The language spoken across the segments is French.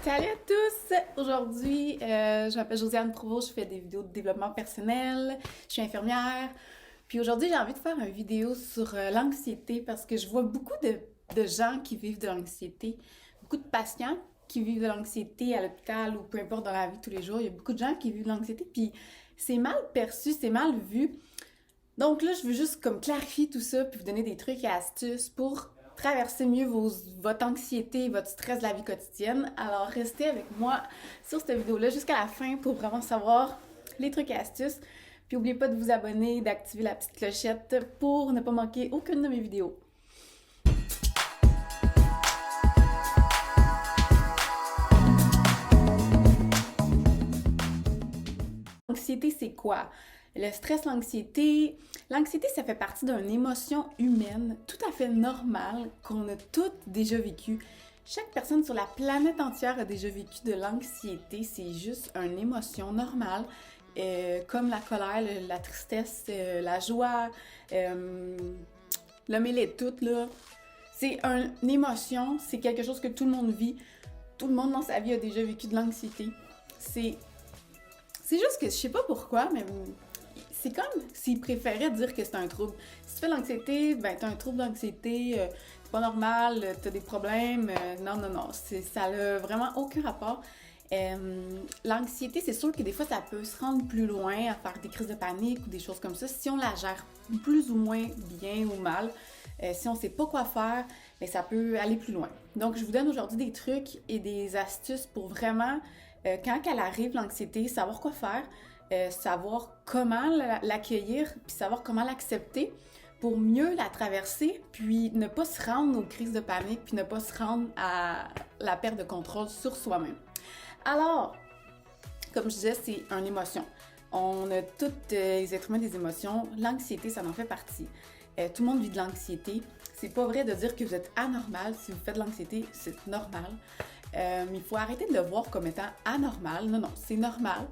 Salut à tous! Aujourd'hui, je m'appelle Josiane Provost, je fais des vidéos de développement personnel, je suis infirmière. Puis aujourd'hui, j'ai envie de faire une vidéo sur l'anxiété parce que je vois beaucoup de gens qui vivent de l'anxiété, beaucoup de patients qui vivent de l'anxiété à l'hôpital ou peu importe dans la vie de tous les jours. Il y a beaucoup de gens qui vivent de l'anxiété, puis c'est mal perçu, c'est mal vu. Donc là, je veux juste comme clarifier tout ça, puis vous donner des trucs et astuces pour traverser mieux votre anxiété et votre stress de la vie quotidienne. Alors restez avec moi sur cette vidéo-là jusqu'à la fin pour vraiment savoir les trucs et astuces. Puis n'oubliez pas de vous abonner, d'activer la petite clochette pour ne pas manquer aucune de mes vidéos. L'anxiété, c'est quoi? Le stress, l'anxiété. L'anxiété, ça fait partie d'une émotion humaine tout à fait normale qu'on a toutes déjà vécue. Chaque personne sur la planète entière a déjà vécu de l'anxiété. C'est juste une émotion normale, comme la colère, la tristesse, la joie, le mêlé de tout, là. C'est une émotion, c'est quelque chose que tout le monde vit. Tout le monde dans sa vie a déjà vécu de l'anxiété. C'est juste que je sais pas pourquoi, mais c'est comme s'ils préféraient dire que c'est un trouble. Si tu fais de l'anxiété, ben t'as un trouble d'anxiété, c'est pas normal, t'as des problèmes. Non, non, non, ça n'a vraiment aucun rapport. L'anxiété, c'est sûr que des fois, ça peut se rendre plus loin à faire des crises de panique ou des choses comme ça si on la gère plus ou moins bien ou mal. Si on sait pas quoi faire, ben ça peut aller plus loin. Donc, je vous donne aujourd'hui des trucs et des astuces pour vraiment, quand elle arrive, l'anxiété, savoir quoi faire, savoir comment l'accueillir, puis savoir comment l'accepter pour mieux la traverser, puis ne pas se rendre aux crises de panique, puis ne pas se rendre à la perte de contrôle sur soi-même. Alors, comme je disais, c'est une émotion. On a tous les êtres humains des émotions. L'anxiété, ça en fait partie. Tout le monde vit de l'anxiété. C'est pas vrai de dire que vous êtes anormal. Si vous faites de l'anxiété, c'est normal. Il faut arrêter de le voir comme étant anormal. Non, non, c'est normal.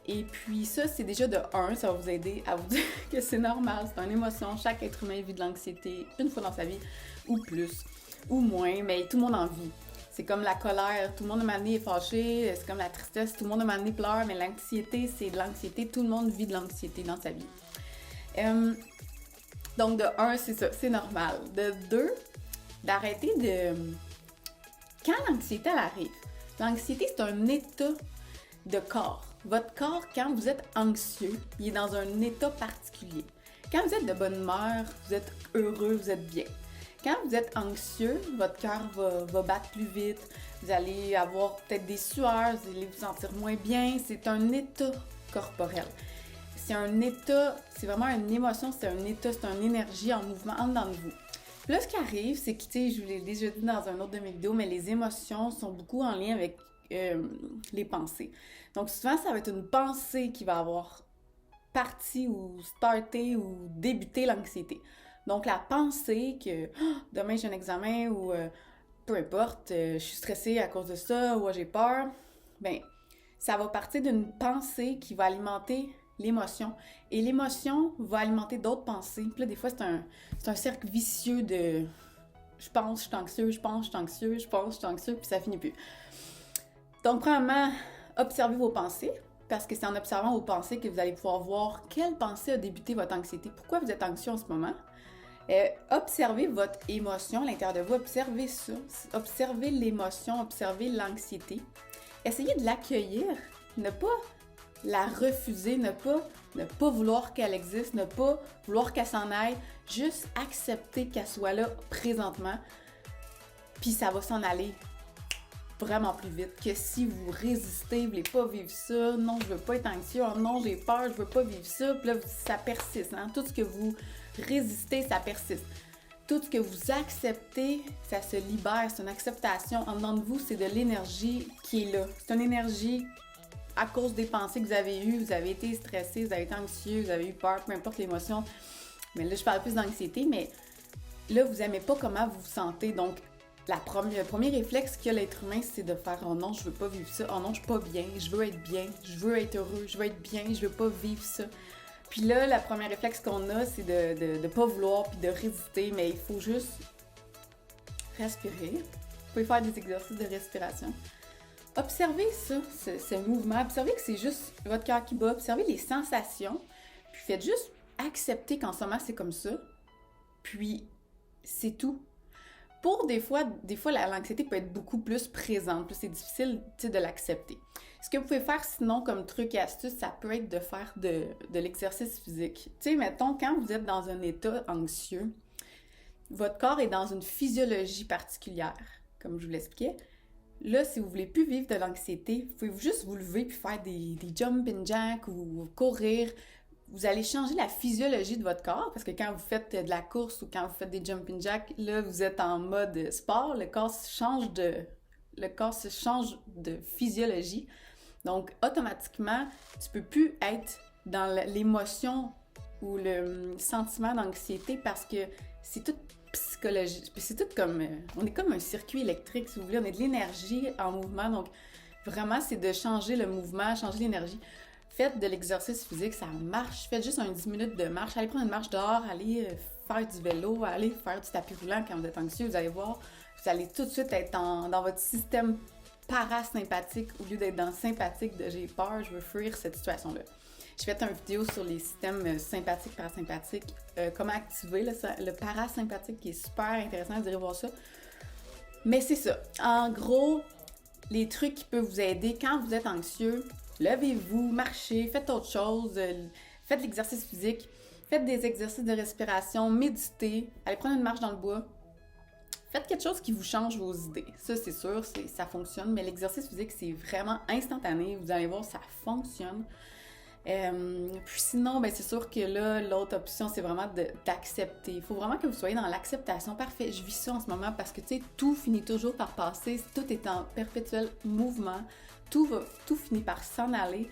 Et puis ça, c'est déjà de ça va vous aider à vous dire que c'est normal, c'est une émotion. Chaque être humain vit de l'anxiété une fois dans sa vie, ou plus, ou moins, mais tout le monde en vit. C'est comme la colère, tout le monde à un moment donné est fâché, c'est comme la tristesse, tout le monde à un moment donné pleure, mais l'anxiété, c'est de l'anxiété, tout le monde vit de l'anxiété dans sa vie. Donc de c'est ça, c'est normal. De 2, d'arrêter de... Quand l'anxiété, elle arrive, l'anxiété, c'est un état de corps. Votre corps, quand vous êtes anxieux, il est dans un état particulier. Quand vous êtes de bonne humeur, vous êtes heureux, vous êtes bien. Quand vous êtes anxieux, votre cœur va battre plus vite, vous allez avoir peut-être des sueurs, vous allez vous sentir moins bien. C'est un état corporel. C'est un état, c'est vraiment une émotion, c'est un état, c'est une énergie en mouvement en dedans de vous. Puis là, ce qui arrive, c'est que, tu sais, je vous l'ai déjà dit dans un autre de mes vidéos, mais les émotions sont beaucoup en lien avec les pensées. Donc souvent, ça va être une pensée qui va avoir parti ou starté ou débuté l'anxiété. Donc la pensée que demain j'ai un examen ou peu importe, je suis stressée à cause de ça ou j'ai peur, ben ça va partir d'une pensée qui va alimenter l'émotion. Et l'émotion va alimenter d'autres pensées. Puis là, des fois, c'est un cercle vicieux de je pense, je suis anxieux, je pense, je suis anxieux, je pense, je suis anxieux, puis ça finit plus. Donc, premièrement, observez vos pensées, parce que c'est en observant vos pensées que vous allez pouvoir voir quelle pensée a débuté votre anxiété, pourquoi vous êtes anxieux en ce moment. Observez votre émotion à l'intérieur de vous, observez ça, observez l'émotion, observez l'anxiété. Essayez de l'accueillir, ne pas la refuser, ne pas vouloir qu'elle existe, ne pas vouloir qu'elle s'en aille, juste accepter qu'elle soit là présentement, puis ça va s'en aller vraiment plus vite que si vous résistez, vous voulez pas vivre ça, non, je veux pas être anxieux, oh non, j'ai peur, je veux pas vivre ça, puis là, ça persiste, hein? Tout ce que vous résistez, ça persiste. Tout ce que vous acceptez, ça se libère, c'est une acceptation. En dedans de vous, c'est de l'énergie qui est là. C'est une énergie à cause des pensées que vous avez eues, vous avez été stressé, vous avez été anxieux, vous avez eu peur, peu importe l'émotion. Mais là, je parle plus d'anxiété, mais là, vous aimez pas comment vous vous sentez, donc le premier réflexe qu'a l'être humain, c'est de faire « Oh non, je veux pas vivre ça. Oh non, je suis pas bien. Je veux être bien. Je veux être heureux. Je veux être bien. Je veux pas vivre ça. » Puis là, le premier réflexe qu'on a, c'est de pas vouloir puis de résister, mais il faut juste respirer. Vous pouvez faire des exercices de respiration. observez ça, ce mouvement. Observez que c'est juste votre cœur qui bat. Observez les sensations. Puis faites juste accepter qu'en ce moment, c'est comme ça. Puis, c'est tout. Pour des fois, l'anxiété peut être beaucoup plus présente. Puis c'est difficile, de l'accepter. Ce que vous pouvez faire sinon, comme truc et astuce, ça peut être de faire de l'exercice physique. Tu sais, mettons, quand vous êtes dans un état anxieux, votre corps est dans une physiologie particulière, comme je vous l'expliquais. Là, si vous voulez plus vivre de l'anxiété, vous pouvez juste vous lever puis faire des jumping jacks ou courir. Vous allez changer la physiologie de votre corps parce que quand vous faites de la course ou quand vous faites des jumping jacks, là, vous êtes en mode sport, le corps se change de physiologie. Donc, automatiquement, tu peux plus être dans l'émotion ou le sentiment d'anxiété parce que c'est tout psychologique. C'est tout comme... on est comme un circuit électrique, si vous voulez. On est de l'énergie en mouvement. Donc, vraiment, c'est de changer le mouvement, changer l'énergie. Faites de l'exercice physique, ça marche. Faites juste un 10 minutes de marche. Allez prendre une marche dehors, allez faire du vélo, allez faire du tapis roulant quand vous êtes anxieux. Vous allez voir, vous allez tout de suite être dans votre système parasympathique au lieu d'être dans le sympathique de j'ai peur, je veux fuir cette situation-là. J'ai fait une vidéo sur les systèmes sympathiques, parasympathiques, comment activer le parasympathique qui est super intéressant, vous irez voir ça. Mais c'est ça. En gros, les trucs qui peuvent vous aider quand vous êtes anxieux, levez-vous, marchez, faites autre chose, faites de l'exercice physique, faites des exercices de respiration, méditez, allez prendre une marche dans le bois. Faites quelque chose qui vous change vos idées. Ça, c'est sûr, ça fonctionne, mais l'exercice physique, c'est vraiment instantané. Vous allez voir, ça fonctionne. Puis sinon, ben c'est sûr que là, l'autre option, c'est vraiment d'accepter. Il faut vraiment que vous soyez dans l'acceptation. Parfait, je vis ça en ce moment parce que, tu sais, tout finit toujours par passer. Tout est en perpétuel mouvement. Tout finit par s'en aller.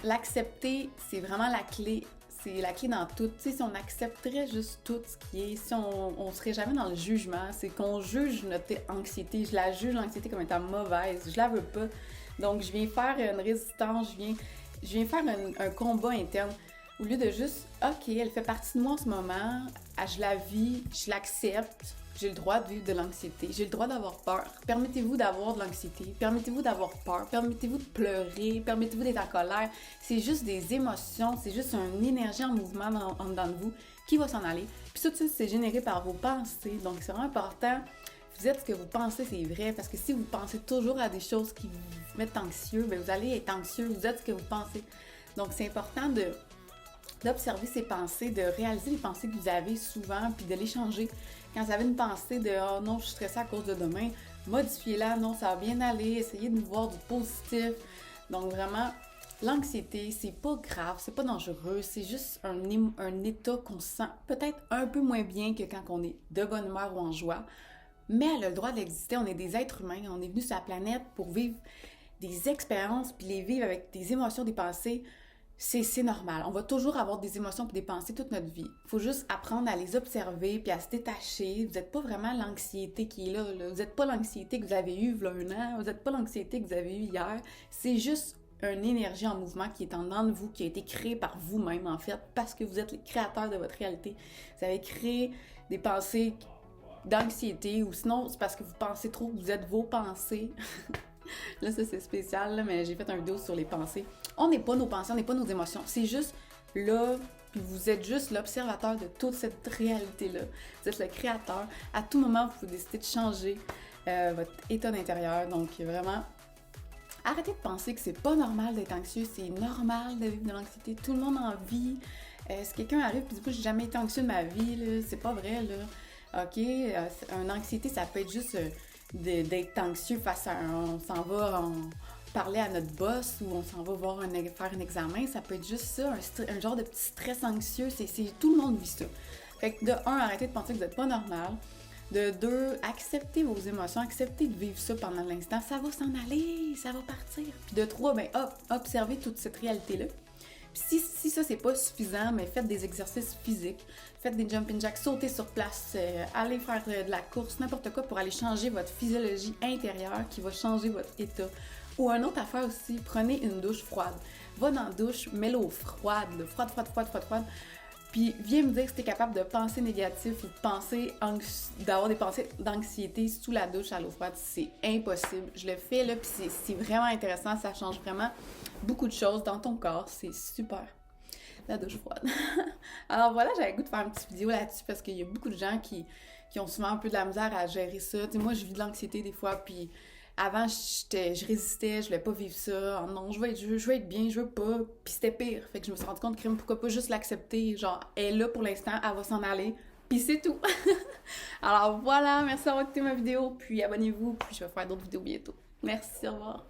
L'accepter, c'est vraiment la clé. C'est la clé dans tout. Tu sais, si on accepterait juste tout ce qui est, si on serait jamais dans le jugement, c'est qu'on juge notre anxiété. Je la juge, l'anxiété, comme étant mauvaise. Je la veux pas. Donc, je viens faire une résistance, je viens faire un combat interne. Au lieu de juste, OK, elle fait partie de moi en ce moment, je la vis, je l'accepte, j'ai le droit de vivre de l'anxiété, j'ai le droit d'avoir peur. Permettez-vous d'avoir de l'anxiété, permettez-vous d'avoir peur, permettez-vous de pleurer, permettez-vous d'être en colère. C'est juste des émotions, c'est juste une énergie en mouvement en dedans de vous qui va s'en aller. Puis tout ça, c'est généré par vos pensées, donc c'est vraiment important. Vous êtes ce que vous pensez, c'est vrai, parce que si vous pensez toujours à des choses qui vous mettent anxieux, bien vous allez être anxieux, vous êtes ce que vous pensez. Donc c'est important d'observer ces pensées, de réaliser les pensées que vous avez souvent, puis de les changer. Quand vous avez une pensée de « Oh non, je suis stressée à cause de demain », modifiez-la, non, ça va bien aller, essayez de voir du positif. Donc vraiment, l'anxiété, c'est pas grave, c'est pas dangereux, c'est juste un état qu'on se sent peut-être un peu moins bien que quand on est de bonne humeur ou en joie. Mais elle a le droit d'exister, on est des êtres humains, on est venus sur la planète pour vivre des expériences, puis les vivre avec des émotions, des pensées, c'est normal. On va toujours avoir des émotions et des pensées toute notre vie. Il faut juste apprendre à les observer, puis à se détacher. Vous n'êtes pas vraiment l'anxiété qui est là. Vous n'êtes pas l'anxiété que vous avez eue il y a un an, vous n'êtes pas l'anxiété que vous avez eue hier. C'est juste une énergie en mouvement qui est en dedans de vous, qui a été créée par vous-même, en fait, parce que vous êtes les créateurs de votre réalité. Vous avez créé des pensées d'anxiété, ou sinon, c'est parce que vous pensez trop, que vous êtes vos pensées. Là, ça, c'est spécial, là, mais j'ai fait une vidéo sur les pensées. On n'est pas nos pensées, on n'est pas nos émotions. C'est juste là, puis vous êtes juste l'observateur de toute cette réalité-là. Vous êtes le créateur. À tout moment, vous pouvez décider de changer votre état d'intérieur. Donc, vraiment, arrêtez de penser que c'est pas normal d'être anxieux. C'est normal de vivre de l'anxiété. Tout le monde en vit. Si quelqu'un arrive et dit « Moi, j'ai jamais été anxieux de ma vie, là, c'est pas vrai, là. » OK, une anxiété, ça peut être juste d'être anxieux face à on s'en va parler à notre boss ou on s'en va faire un examen. Ça peut être juste ça, un genre de petit stress anxieux. Tout le monde vit ça. Fait que de un, arrêtez de penser que vous n'êtes pas normal. De deux, acceptez vos émotions, acceptez de vivre ça pendant l'instant. Ça va s'en aller, ça va partir. Puis de trois, ben observez toute cette réalité-là. Si ça, c'est pas suffisant, mais faites des exercices physiques, faites des jumping jacks, sautez sur place, allez faire de la course, n'importe quoi pour aller changer votre physiologie intérieure qui va changer votre état. Ou une autre affaire aussi, prenez une douche froide. Va dans la douche, mets l'eau froide, froide. Puis viens me dire si t'es capable de penser négatif ou d'avoir des pensées d'anxiété sous la douche à l'eau froide. C'est impossible. Je le fais là, puis c'est vraiment intéressant. Ça change vraiment beaucoup de choses dans ton corps. C'est super. La douche froide. Alors voilà, j'avais le goût de faire une petite vidéo là-dessus parce qu'il y a beaucoup de gens qui ont souvent un peu de la misère à gérer ça. Tu sais, moi, je vis de l'anxiété des fois, puis avant, je résistais, je voulais pas vivre ça. Oh non, je veux être bien, je veux pas. Puis c'était pire. Fait que je me suis rendu compte, crime, pourquoi pas juste l'accepter. Genre, elle est là pour l'instant, elle va s'en aller. Puis c'est tout. Alors voilà, merci d'avoir écouté ma vidéo. Puis abonnez-vous, puis je vais faire d'autres vidéos bientôt. Merci, au revoir.